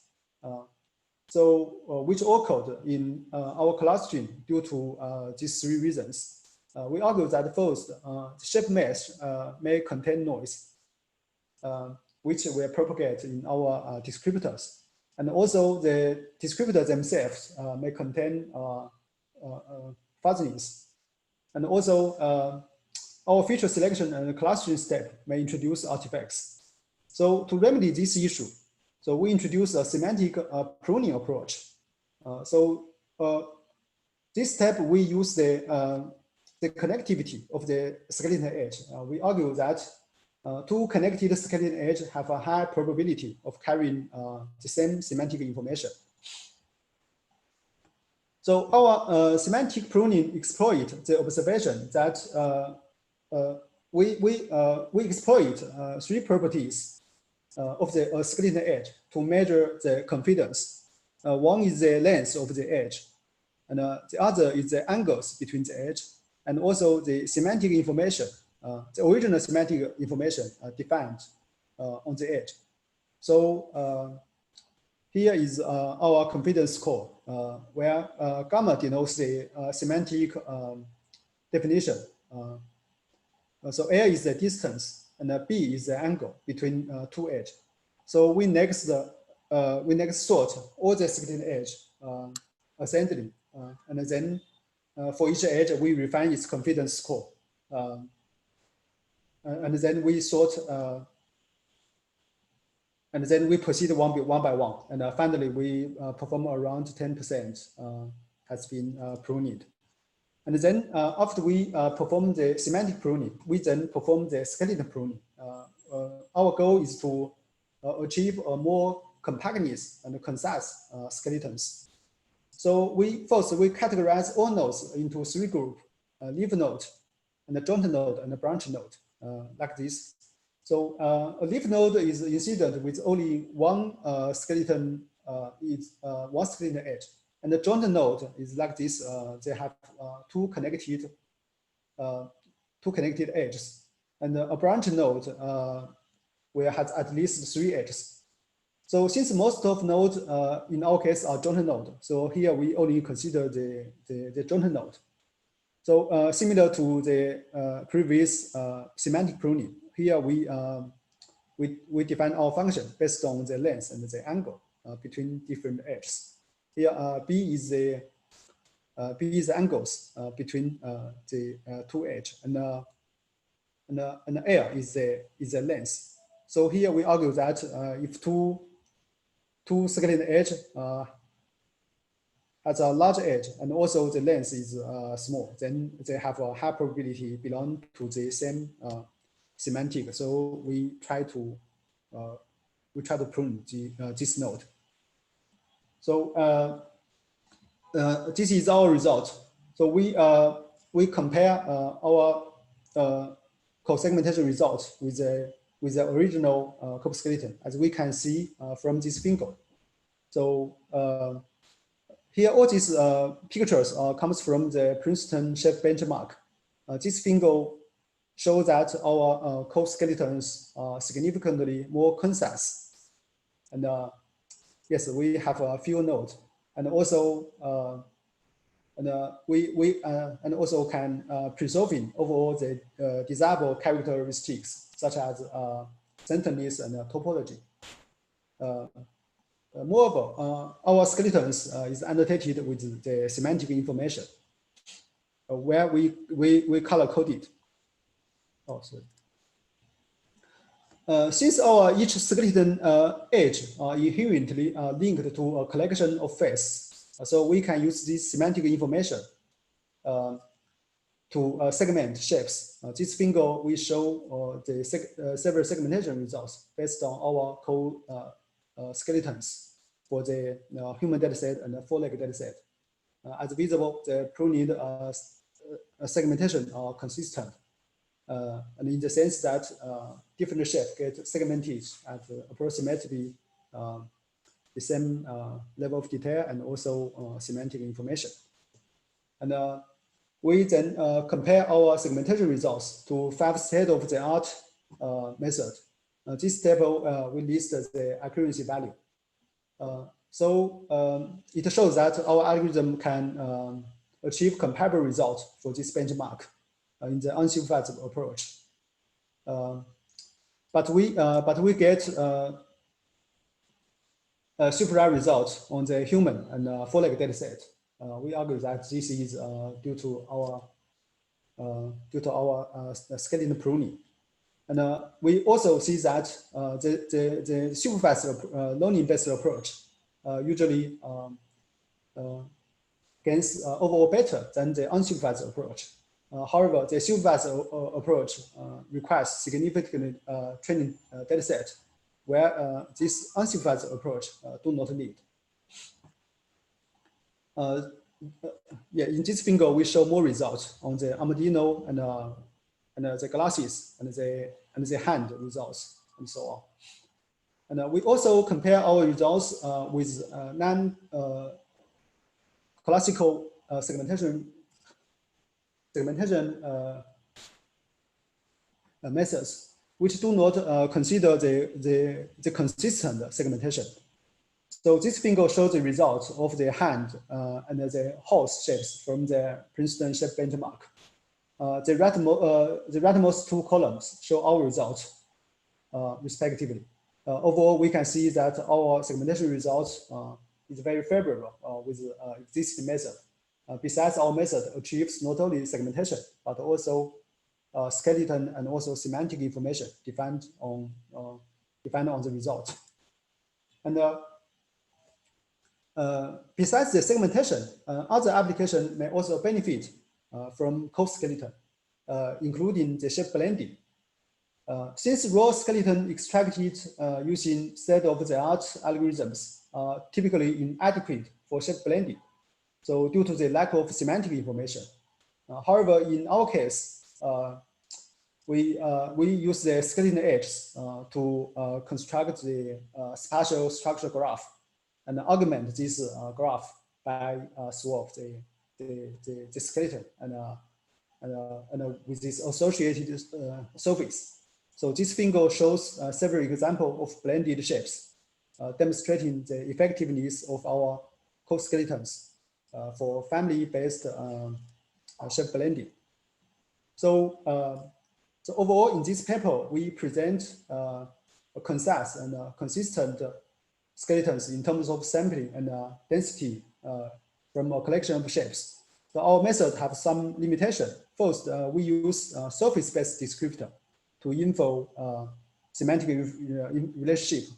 Which occurred in our clustering due to these 3 reasons. We argue that first, the shape mesh may contain noise. which will propagate in our descriptors. And also the descriptors themselves may contain fuzziness. And also our feature selection and clustering step may introduce artifacts. So to remedy this issue, so we introduce a semantic pruning approach. This step, we use the connectivity of the skeleton edge. We argue that two connected skeleton edges have a high probability of carrying the same semantic information. So our semantic pruning exploit the observation that we exploit three properties of the skeleton edge to measure the confidence. One is the length of the edge, and the other is the angles between the edge, and also the semantic information, the original semantic information defined on the edge. So here is our confidence score, where gamma denotes the semantic definition. So L is the distance, and B is the angle between two edges. So we next sort all the skeleton edge ascendingly, and then for each edge we refine its confidence score, and then we sort, and then we proceed one by one, and finally we perform around 10% has been pruned. And then after we perform the semantic pruning, we then perform the skeleton pruning. Our goal is to achieve a more compactness and concise skeletons. So we categorize all nodes into three groups: leaf node, and a joint node, and a branch node, like this. So a leaf node is incident with only one skeleton, one skeleton edge. And the joint node is like this. They have two connected edges. And a branch node will have at least three edges. So since most of nodes in our case are joint node, so here we only consider the joint node. So similar to the previous semantic pruning, here we define our function based on the length and the angle between different edges. Here, B is the angles between the two edges, and L is the length. So here we argue that if two skeleton edge has a large edge and also the length is small, then they have a high probability belong to the same semantic. So we try to prune this node. So this is our result. So we compare our co-segmentation results with the original corpus skeleton, as we can see from this figure. So here all these pictures comes from the Princeton shape benchmark. This figure shows that our co-skeletons are significantly more concise, and yes, we have a few nodes, and also we also can preserving overall the desirable characteristics such as centeredness and topology. Moreover, our skeletons is annotated with the semantic information, where we color coded. Oh, sorry. Since each skeleton edge are inherently linked to a collection of faces, so we can use this semantic information to segment shapes. This figure we show the several segmentation results based on our skeletons for the human dataset and the four-leg dataset. As visible, the pruned segmentation are consistent. And in the sense that different shapes get segmented at approximately the same level of detail and also semantic information. And we then compare our segmentation results to 5 state-of-the-art method. This table we list the accuracy value. So it shows that our algorithm can achieve comparable results for this benchmark in the unsupervised approach. but we get super rare results on the human and four-leg data set. We argue that this is due to our scaling pruning. And we also see that the supervised learning-based approach usually gains overall better than the unsupervised approach. However, the supervised approach requires significant training data set, where this unsupervised approach do not need. Yeah, in this figure, we show more results on the Armadillo and the glasses and the hand results and so on. And we also compare our results with non-classical segmentation methods, which do not consider the consistent segmentation. So this figure shows the results of the hand and the horse shapes from the Princeton shape benchmark. The rightmost two columns show our results respectively. Overall, we can see that our segmentation results is very favorable with existing method. Besides, our method achieves not only segmentation, but also skeleton and also semantic information defined on the result. And besides the segmentation, other applications may also benefit from co-skeleton, including the shape blending. Since raw skeleton extracted using state-of-the-art algorithms are typically inadequate for shape blending, so due to the lack of semantic information. However, in our case, we use the skeleton edges to construct the spatial structure graph and augment this graph by swap the skeleton and with this associated surface. So this figure shows several examples of blended shapes, demonstrating the effectiveness of our co-skeletons for family-based shape blending. So, so overall, in this paper, we present a concise and consistent skeletons in terms of sampling and density from a collection of shapes. So our method have some limitation. First, we use surface-based descriptor to info semantic relationship.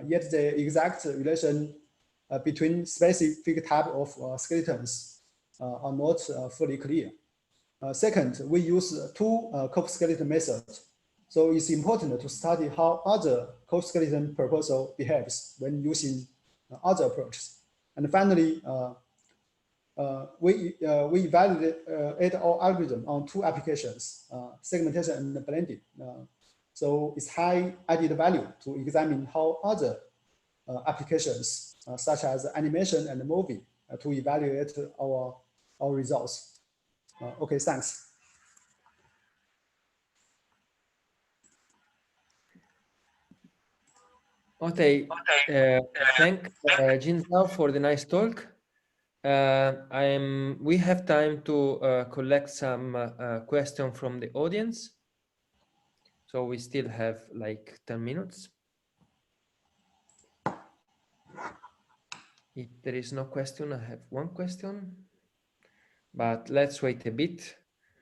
Yet the exact relation between specific type of skeletons are not fully clear. Second, we use two curved skeleton methods. So it's important to study how other curved skeleton proposal behaves when using other approaches. And finally, we evaluate our algorithm on two applications, segmentation and blending. So it's high added value to examine how other applications, such as animation and movie, to evaluate our results. Okay, thanks. Okay, thank Jin Zhao for the nice talk. We have time to collect some questions from the audience. So we still have like 10 minutes. If there is no question, I have one question, but let's wait a bit.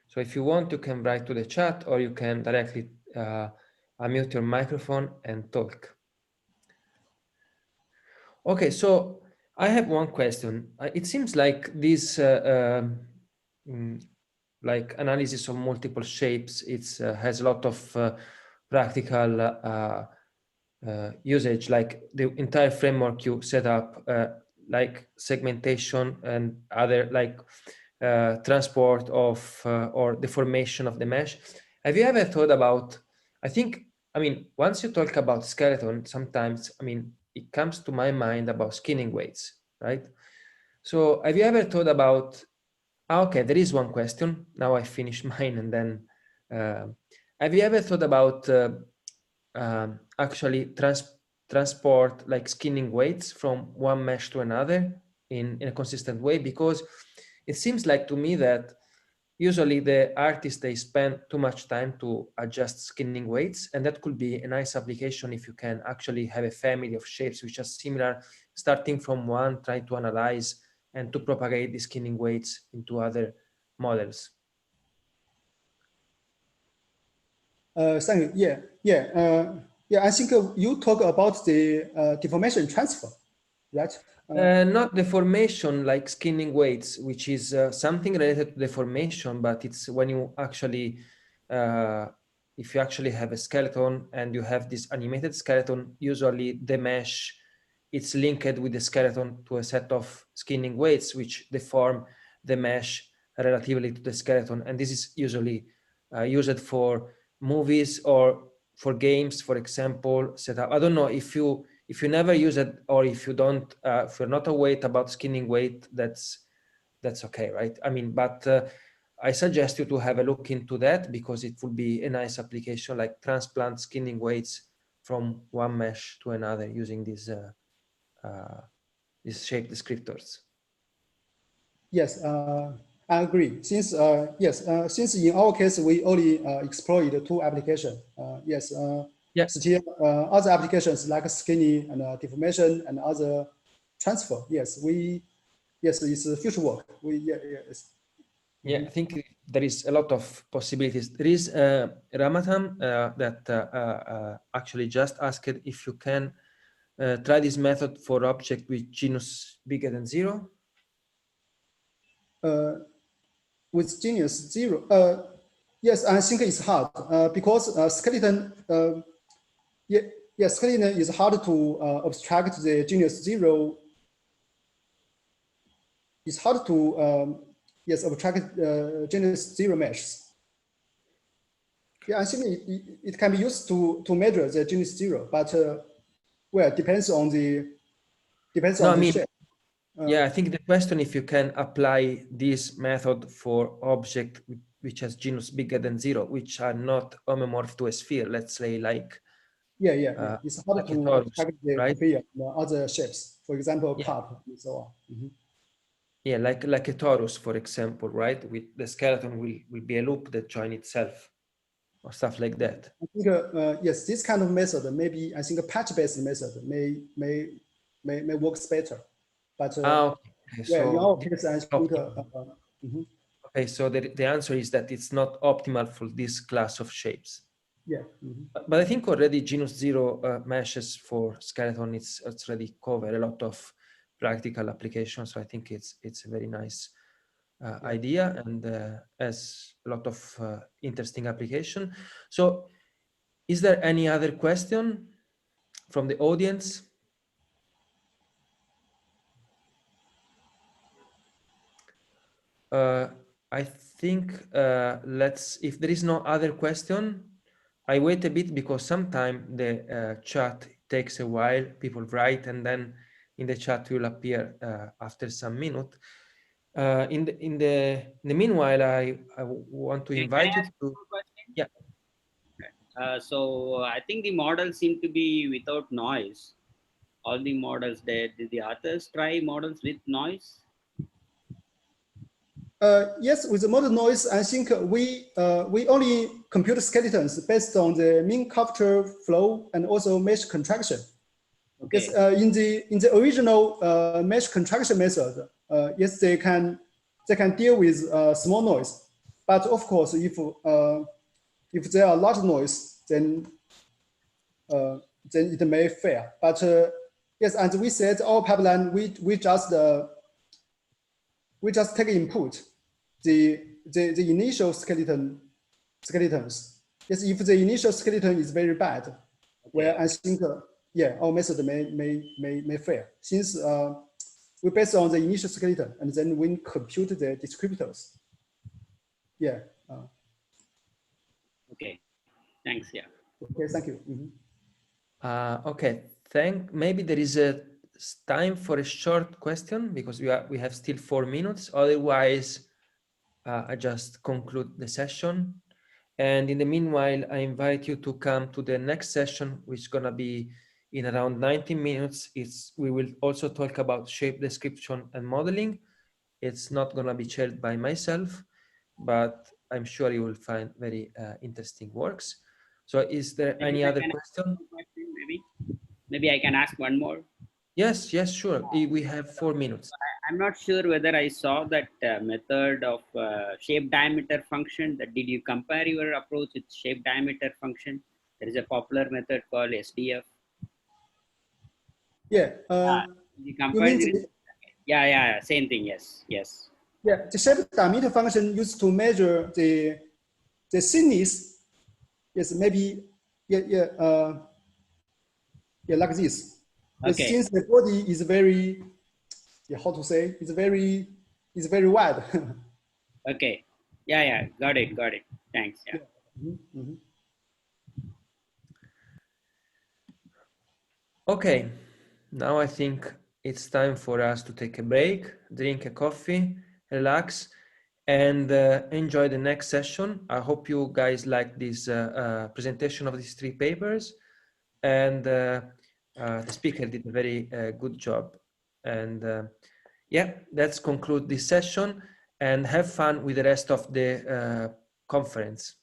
So if you want, you can write to the chat, or you can directly unmute your microphone and talk. Okay, so I have one question. It seems like this like analysis of multiple shapes, has a lot of practical usage, like the entire framework you set up, like segmentation and other like transport of or the formation of the mesh. Have you ever thought about, I mean, once you talk about skeleton, sometimes, I mean, it comes to my mind about skinning weights, right? So have you ever thought about, okay, there is one question, now I finish mine, and then have you ever thought about actually transport like skinning weights from one mesh to another in a consistent way? Because it seems like to me that usually the artists, they spend too much time to adjust skinning weights, and that could be a nice application if you can actually have a family of shapes which are similar, starting from one, try to analyze and to propagate the skinning weights into other models. Thank you. Yeah. I think you talk about the deformation transfer, right? Not deformation like skinning weights, which is something related to deformation, but it's when you actually, if you actually have a skeleton and you have this animated skeleton, usually the mesh, it's linked with the skeleton to a set of skinning weights, which deform the mesh relatively to the skeleton. And this is usually used for movies or for games, for example, setup. I don't know if you never use it, or if you don't, if you're not aware about skinning weight, that's okay, right? I mean, but I suggest you to have a look into that, because it would be a nice application, like transplant skinning weights from one mesh to another using these shape descriptors. Yes, I agree. Since since in our case we only explored two applications. Yes. Still, other applications like skinning and deformation and other transfer. Yes, it's future work. Yeah, I think there is a lot of possibilities. There is Ramatam that actually just asked if you can try this method for object with genus bigger than 0. With genus 0, yes, I think it's hard because skeleton. Skeleton is hard to abstract the genus 0. It's hard to abstract genus 0 meshes. Yeah, I think it can be used to measure the genus 0, but well, it depends on the shape. Yeah, I think the question if you can apply this method for object which has genus bigger than 0, which are not homomorph to a sphere, let's say like it's hard like to abstract the right? other shapes, for example, cup and so on. Yeah, like a torus, for example, right? With the skeleton will be a loop that join itself, or stuff like that. I think yes, this kind of method, maybe I think a patch-based method may works better. But okay. in our case, I think okay, so the answer is that it's not optimal for this class of shapes. Yeah. But I think already genus 0 meshes for skeleton, it's already cover a lot of practical applications. So I think it's a very nice idea, and has a lot of interesting application. So is there any other question from the audience? I think if there is no other question, I wait a bit, because sometimes the chat takes a while, people write, and then in the chat will appear after some minute. In the meanwhile, I want to invite you to. Yeah. So I think the models seem to be without noise. All the models there. Did the authors try models with noise? Yes, with the model noise, I think we only compute skeletons based on the mean curvature flow and also mesh contraction. Okay. Yes, in the original mesh contraction method, yes, they can deal with small noise, but of course, if there are large noise, then it may fail. But yes, as we said, our pipeline we just take input the initial skeletons. Yes, if the initial skeleton is very bad, well, I think our method may fail, since we based on the initial skeleton and then we compute the descriptors. Yeah. Okay. Thanks. Yeah. Okay. Thank you. Okay. Maybe there is a time for a short question, because we have still 4 minutes. Otherwise, I just conclude the session. And in the meanwhile, I invite you to come to the next session, which is gonna be in around 19 minutes. We will also talk about shape description and modeling. It's not gonna be chaired by myself. but I'm sure you will find very interesting works. So is there any other question? Maybe I can ask one more. Yes, yes, sure. We have 4 minutes. I'm not sure whether I saw that method of shape diameter function. That did you compare your approach with shape diameter function? There is a popular method called SDF. Yeah. You You compare mean it? Yeah, same thing. Yes. yeah, the shape diameter function used to measure the thickness. Yes, maybe yeah, like this. Yes, Okay. since the body is very, how to say, it's very wide. Okay. Yeah. Got it. Thanks. Yeah. Okay, now I think it's time for us to take a break, drink a coffee, relax, and enjoy the next session. I hope you guys like this presentation of these 3 papers, and the speaker did a very good job. And yeah, let's conclude this session and have fun with the rest of the conference.